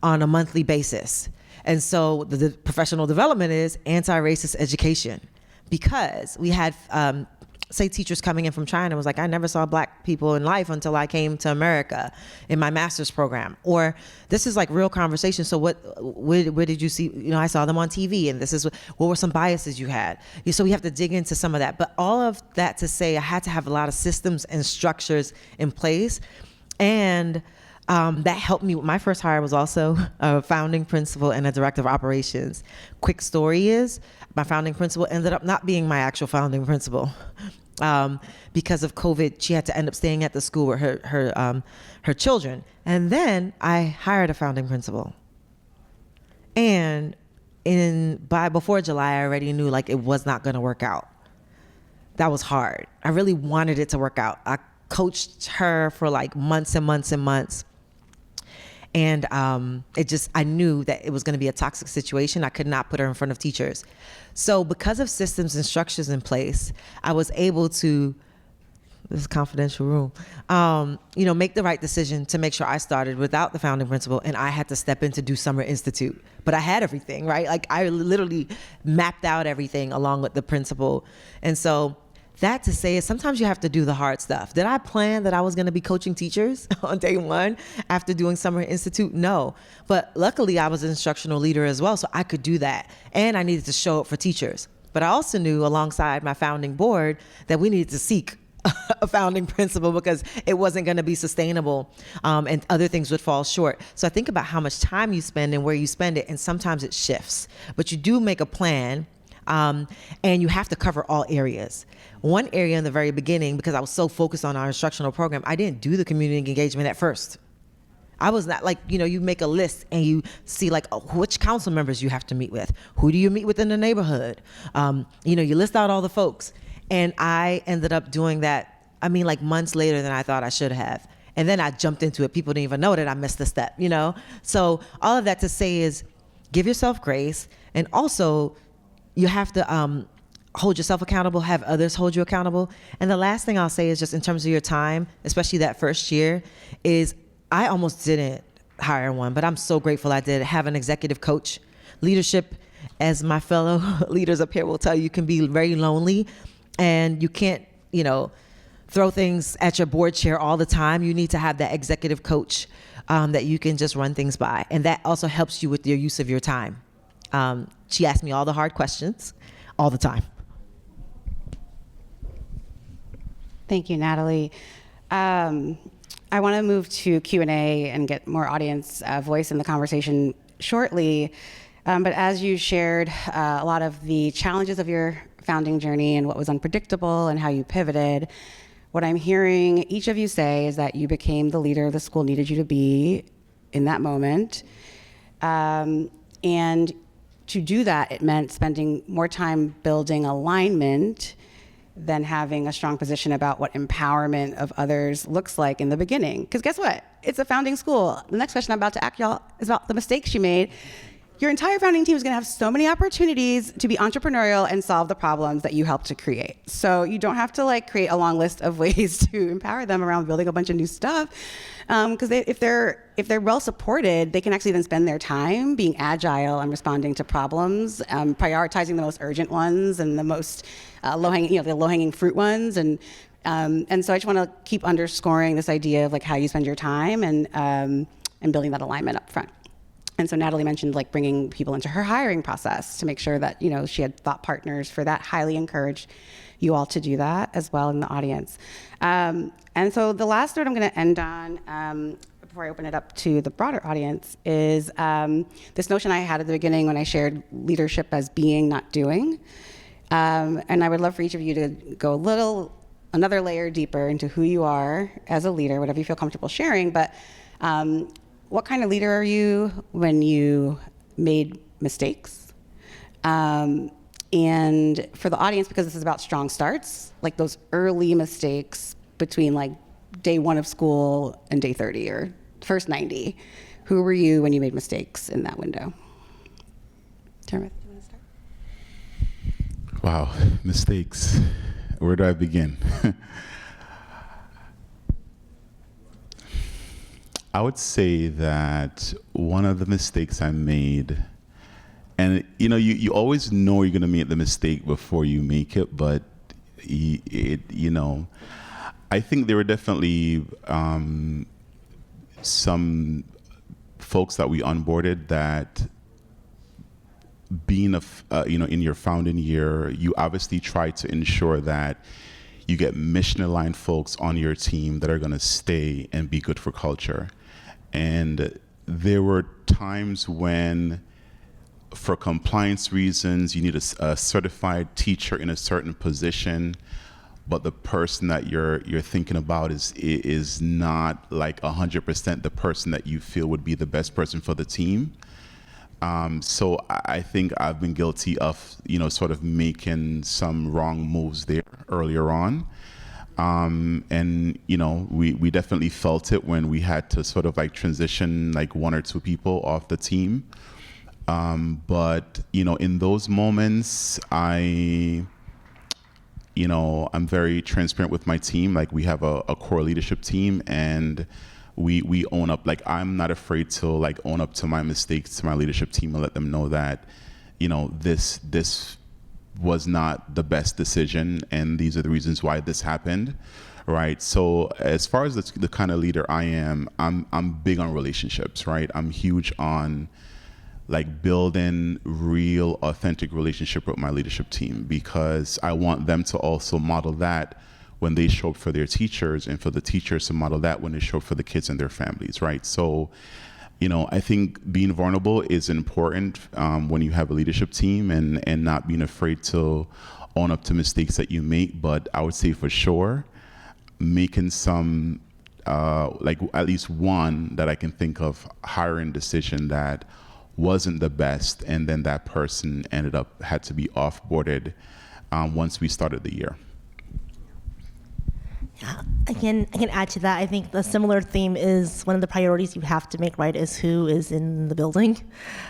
on a monthly basis. And so the professional development is anti-racist education, because we had say teachers coming in from China was like, I never saw black people in life until I came to America in my master's program. Or this is real conversation. So where did you see, I saw them on TV, and this is what were some biases you had? So we have to dig into some of that. But all of that to say, I had to have a lot of systems and structures in place. And that helped me. My first hire was also a founding principal and a director of operations. Quick story is, my founding principal ended up not being my actual founding principal. Because of COVID, she had to end up staying at the school with her children. And then I hired a founding principal. And before July, I already knew it was not going to work out. That was hard. I really wanted it to work out. I coached her for months and months and months. And I knew that it was going to be a toxic situation. I could not put her in front of teachers. So because of systems and structures in place, I was able to, this is a confidential room, make the right decision to make sure I started without the founding principal, and I had to step in to do Summer Institute. But I had everything, right? I literally mapped out everything along with the principal. And so that to say is sometimes you have to do the hard stuff. Did I plan that I was going to be coaching teachers on day one after doing Summer Institute? No. But luckily I was an instructional leader as well, so I could do that. And I needed to show up for teachers. But I also knew alongside my founding board that we needed to seek a founding principal because it wasn't going to be sustainable, and other things would fall short. So I think about how much time you spend and where you spend it, and sometimes it shifts. But you do make a plan. And you have to cover all areas. One area in the very beginning, because I was so focused on our instructional program, I didn't do the community engagement at first. I was not you make a list and you see which council members you have to meet with. Who do you meet with in the neighborhood? You list out all the folks. And I ended up doing that, months later than I thought I should have. And then I jumped into it. People didn't even know that I missed a step, So all of that to say is give yourself grace, and also you have to hold yourself accountable, have others hold you accountable. And the last thing I'll say is just in terms of your time, especially that first year, is I almost didn't hire one, but I'm so grateful I did have an executive coach. Leadership, as my fellow leaders up here will tell you, can be very lonely, and you can't, throw things at your board chair all the time. You need to have that executive coach that you can just run things by. And that also helps you with your use of your time. She asked me all the hard questions all the time. Thank you, Natalie. I want to move to Q&A and get more audience voice in the conversation shortly. But as you shared a lot of the challenges of your founding journey and what was unpredictable and how you pivoted, what I'm hearing each of you say is that you became the leader the school needed you to be in that moment. And to do that, it meant spending more time building alignment than having a strong position about what empowerment of others looks like in the beginning. Because guess what? It's a founding school. The next question I'm about to ask y'all is about the mistakes you made. Your entire founding team is going to have so many opportunities to be entrepreneurial and solve the problems that you helped to create. So you don't have to like create a long list of ways to empower them around building a bunch of new stuff. Because if they're well supported, they can actually then spend their time being agile and responding to problems, prioritizing the most urgent ones and the most low-hanging fruit ones. And so I just want to keep underscoring this idea of like how you spend your time and building that alignment up front. And so Natalie mentioned like bringing people into her hiring process to make sure that, she had thought partners for that. Highly encourage you all to do that as well in the audience. And so the last note I'm going to end on before I open it up to the broader audience is this notion I had at the beginning when I shared leadership as being, not doing. And I would love for each of you to go another layer deeper into who you are as a leader, whatever you feel comfortable sharing. But what kind of leader are you when you made mistakes? And for the audience, because this is about strong starts, like those early mistakes between like day 1 of school and day 30 or first 90, who were you when you made mistakes in that window? Dermoth, do you want to start? Wow, mistakes. Where do I begin? I would say that one of the mistakes I made, and you always know you're going to make the mistake before you make it, but I think there were definitely some folks that we onboarded that being in your founding year, you obviously try to ensure that you get mission-aligned folks on your team that are going to stay and be good for culture. And there were times when, for compliance reasons, you need a certified teacher in a certain position, but the person that you're thinking about is not like 100% the person that you feel would be the best person for the team. So I think I've been guilty of, sort of making some wrong moves there earlier on. And we definitely felt it when we had to sort of like transition like 1 or 2 people off the team. But in those moments, I'm very transparent with my team. Like we have a core leadership team, and we own up. Like I'm not afraid to like own up to my mistakes to my leadership team and let them know that, this was not the best decision, and these are the reasons why this happened, right? So as far as the kind of leader I am, I'm big on relationships, right? I'm huge on like building real, authentic relationship with my leadership team, because I want them to also model that when they show up for their teachers, and for the teachers to model that when they show up for the kids and their families, right? So I think being vulnerable is important when you have a leadership team, and not being afraid to own up to mistakes that you make. But I would say for sure, making some, like at least one that I can think of, hiring decision that wasn't the best, and then that person had to be off-boarded once we started the year. Yeah, I can add to that. I think the similar theme is one of the priorities you have to make right is who is in the building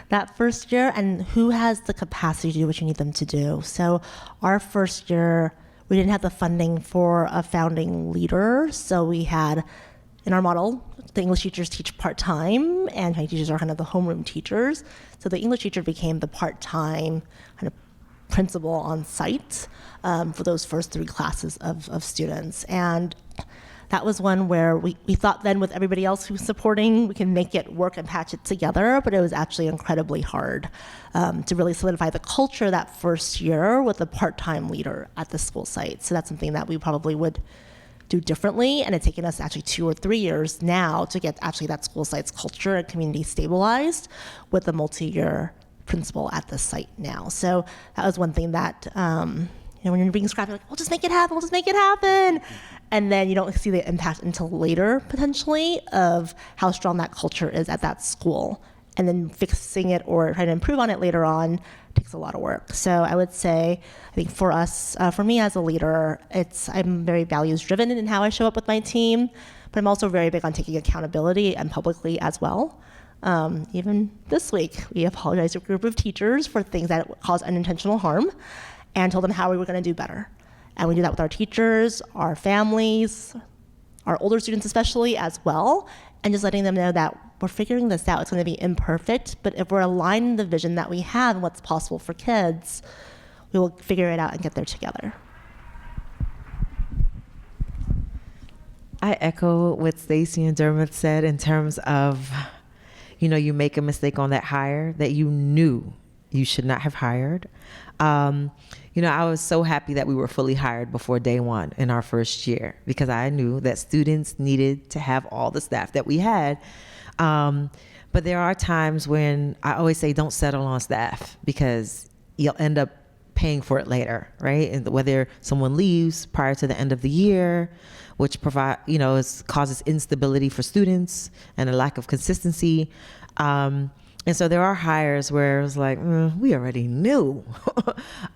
that first year and who has the capacity to do what you need them to do. So our first year, we didn't have the funding for a founding leader. So we had, in our model, the English teachers teach part-time, and Chinese teachers are kind of the homeroom teachers. So the English teacher became the part-time kind of principal on site for those first 3 classes of students. And that was one where we thought then with everybody else who's supporting, we can make it work and patch it together, but it was actually incredibly hard to really solidify the culture that first year with a part-time leader at the school site. So that's something that we probably would do differently, and it's taken us actually 2 or 3 years now to get actually that school site's culture and community stabilized with a multi-year principal at the site now. So that was one thing that, when you're being scrappy, like, we'll just make it happen, we'll just make it happen. And then you don't see the impact until later, potentially, of how strong that culture is at that school. And then fixing it or trying to improve on it later on takes a lot of work. So I would say, I think for us, for me as a leader, I'm very values driven in how I show up with my team, but I'm also very big on taking accountability and publicly as well. Even this week, we apologized to a group of teachers for things that caused unintentional harm and told them how we were going to do better. And we do that with our teachers, our families, our older students especially as well, and just letting them know that we're figuring this out. It's going to be imperfect, but if we're aligning the vision that we have and what's possible for kids, we will figure it out and get there together. I echo what Stacey and Dermoth said in terms of, you make a mistake on that hire that you knew you should not have hired. I was so happy that we were fully hired before day 1 in our first year, because I knew that students needed to have all the staff that we had. But there are times when I always say, don't settle on staff, because you'll end up paying for it later, right? And whether someone leaves prior to the end of the year, which causes instability for students and a lack of consistency. And so there are hires where it was like, we already knew.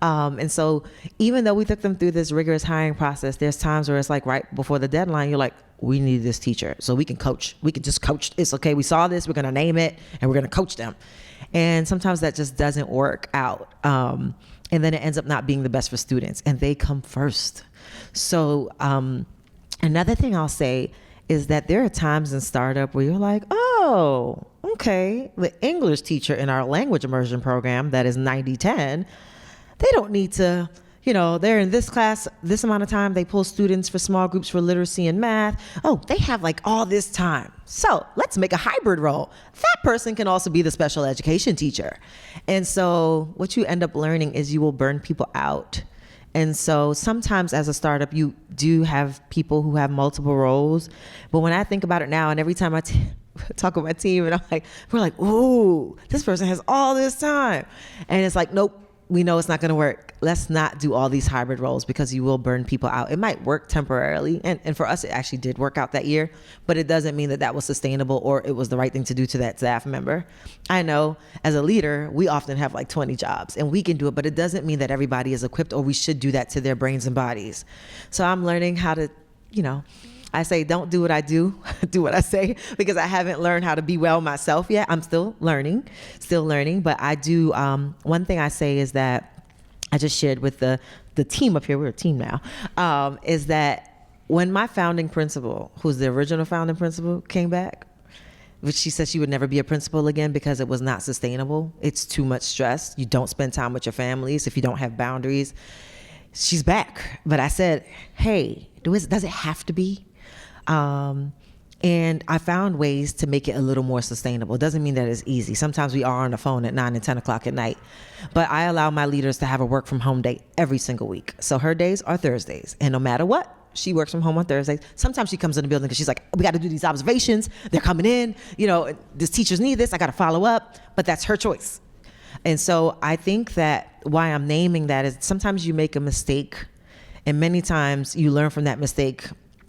And so even though we took them through this rigorous hiring process, there's times where it's like right before the deadline, you're like, we need this teacher so we can coach. We can just coach. It's okay. We saw this. We're going to name it and we're going to coach them. And sometimes that just doesn't work out. And then it ends up not being the best for students, and they come first. So another thing I'll say is that there are times in startup where you're like, oh, okay, the English teacher in our language immersion program that is 90-10, they don't need to, they're in this class, this amount of time, they pull students for small groups for literacy and math. Oh, they have like all this time. So let's make a hybrid role. That person can also be the special education teacher. And so what you end up learning is you will burn people out. And so sometimes as a startup, you do have people who have multiple roles. But when I think about it now, and every time I talk with my team, and we're like, ooh, this person has all this time. And it's like, nope, we know it's not going to work. Let's not do all these hybrid roles, because you will burn people out. It might work temporarily. And for us, it actually did work out that year, but it doesn't mean that was sustainable or it was the right thing to do to that staff member. I know as a leader, we often have like 20 jobs and we can do it, but it doesn't mean that everybody is equipped or we should do that to their brains and bodies. So I'm learning how to, I say, don't do what I do, do what I say, because I haven't learned how to be well myself yet. I'm still learning, but I do, one thing I say is that I just shared with the team up here, we're a team now, is that when my founding principal, who's the original founding principal, came back, which she said she would never be a principal again because it was not sustainable. It's too much stress. You don't spend time with your families if you don't have boundaries. She's back. But I said, hey, does it have to be? And I found ways to make it a little more sustainable. It doesn't mean that it's easy. Sometimes we are on the phone at 9 and 10 o'clock at night, but I allow my leaders to have a work from home day every single week. So her days are Thursdays, and no matter what, she works from home on Thursdays. Sometimes she comes in the building because she's like, we got to do these observations. They're coming in, these teachers need this. I got to follow up, but that's her choice. And so I think that why I'm naming that is sometimes you make a mistake, and many times you learn from that mistake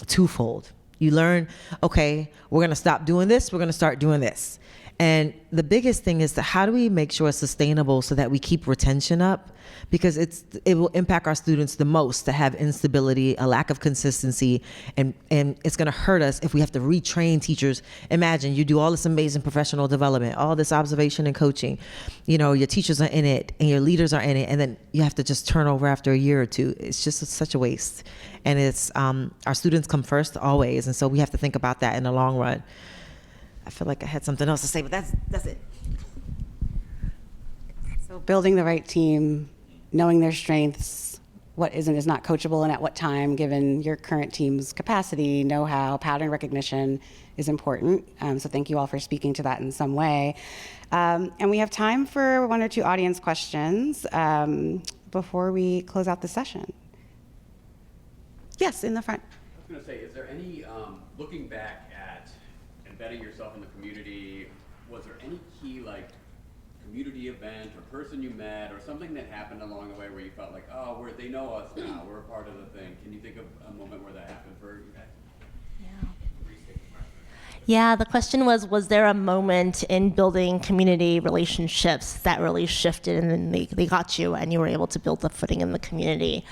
twofold. You learn, okay, we're going to stop doing this. We're going to start doing this. And the biggest thing is how do we make sure it's sustainable so that we keep retention up? Because it will impact our students the most to have instability, a lack of consistency, and it's going to hurt us if we have to retrain teachers. Imagine you do all this amazing professional development, all this observation and coaching. Your teachers are in it and your leaders are in it, and then you have to just turn over after a year or two. It's just such a waste. And it's our students come first always, and so we have to think about that in the long run. I feel like I had something else to say, but that's it. So building the right team knowing their strengths, what is and is not coachable, and at what time, given your current team's capacity, know-how, pattern recognition is important. So thank you all for speaking to that in some way. And we have time for 1 or 2 audience questions before we close out the session. Yes, in the front. I was going to say, is there any, looking back at embedding yourself in the community, was there any key, like, community event or person you met or something that happened along the way where you felt like, oh, they know us now, we're a part of the thing? Can you think of a moment where that happened for you guys? Yeah, the question was there a moment in building community relationships that really shifted and then they got you and you were able to build the footing in the community?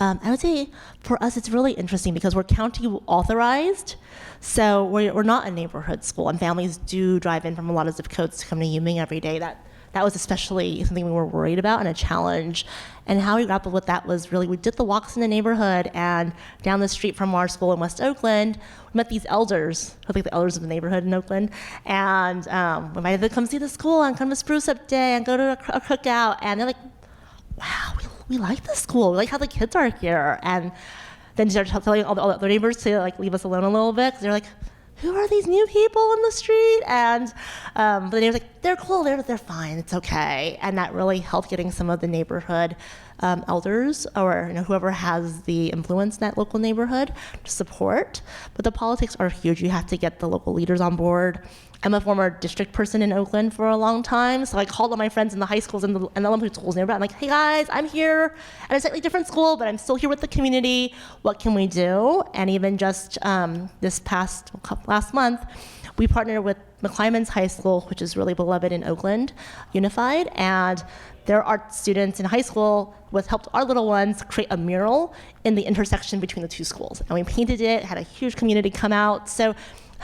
I would say for us, it's really interesting because we're county authorized. So we're not a neighborhood school, and families do drive in from a lot of zip codes to come to UMing every day. That was especially something we were worried about and a challenge. And how we grappled with that was really, we did the walks in the neighborhood, and down the street from our school in West Oakland, we met these elders, I think the elders of the neighborhood in Oakland, and we invited them to come see the school and come to Spruce Up Day and go to a cookout, and they're like, wow, we like this school. We like how the kids are here. And then started telling all the other neighbors to like leave us alone a little bit because they're like, who are these new people in the street? And the neighbors like, they're cool, they're fine, it's okay. And that really helped getting some of the neighborhood elders or whoever has the influence in that local neighborhood to support. But the politics are huge. You have to get the local leaders on board. I'm a former district person in Oakland for a long time, so I called all my friends in the high schools and the elementary schools nearby. I'm like, hey guys, I'm here at a slightly different school, but I'm still here with the community. What can we do? And even just last month, we partnered with McClymonds High School, which is really beloved in Oakland, Unified, and their art students in high school helped our little ones create a mural in the intersection between the two schools. And we painted it, had a huge community come out. So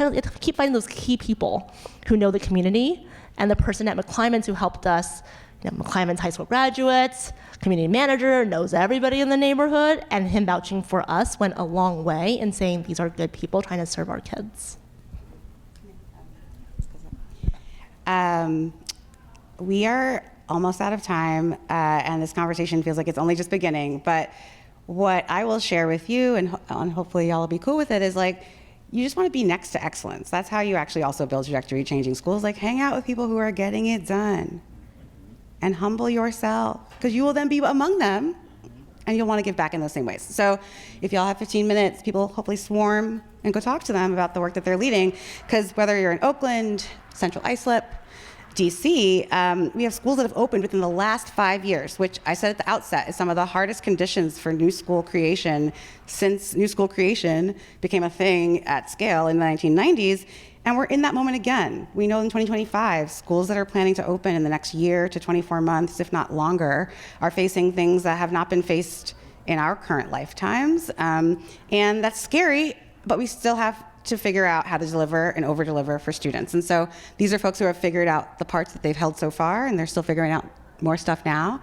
you have to keep finding those key people who know the community, and the person at McClymonds who helped us, McClymonds High School graduates, community manager, knows everybody in the neighborhood, and him vouching for us went a long way in saying these are good people trying to serve our kids. We are almost out of time, and this conversation feels like it's only just beginning, but what I will share with you, and hopefully y'all will be cool with it, is like, you just want to be next to excellence. That's how you actually also build trajectory changing schools. Like, hang out with people who are getting it done and humble yourself, because you will then be among them and you'll want to give back in those same ways. So if y'all have 15 minutes, people hopefully swarm and go talk to them about the work that they're leading, because whether you're in Oakland, Central Islip, DC, we have schools that have opened within the last 5 years, which I said at the outset is some of the hardest conditions for new school creation since new school creation became a thing at scale in the 1990s. And we're in that moment again. We know in 2025, schools that are planning to open in the next year to 24 months, if not longer, are facing things that have not been faced in our current lifetimes. And that's scary, but we still have to figure out how to deliver and over-deliver for students. And so these are folks who have figured out the parts that they've held so far, and they're still figuring out more stuff now.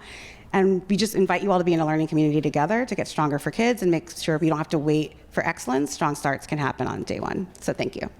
And we just invite you all to be in a learning community together to get stronger for kids and make sure we don't have to wait for excellence. Strong starts can happen on day one. So thank you.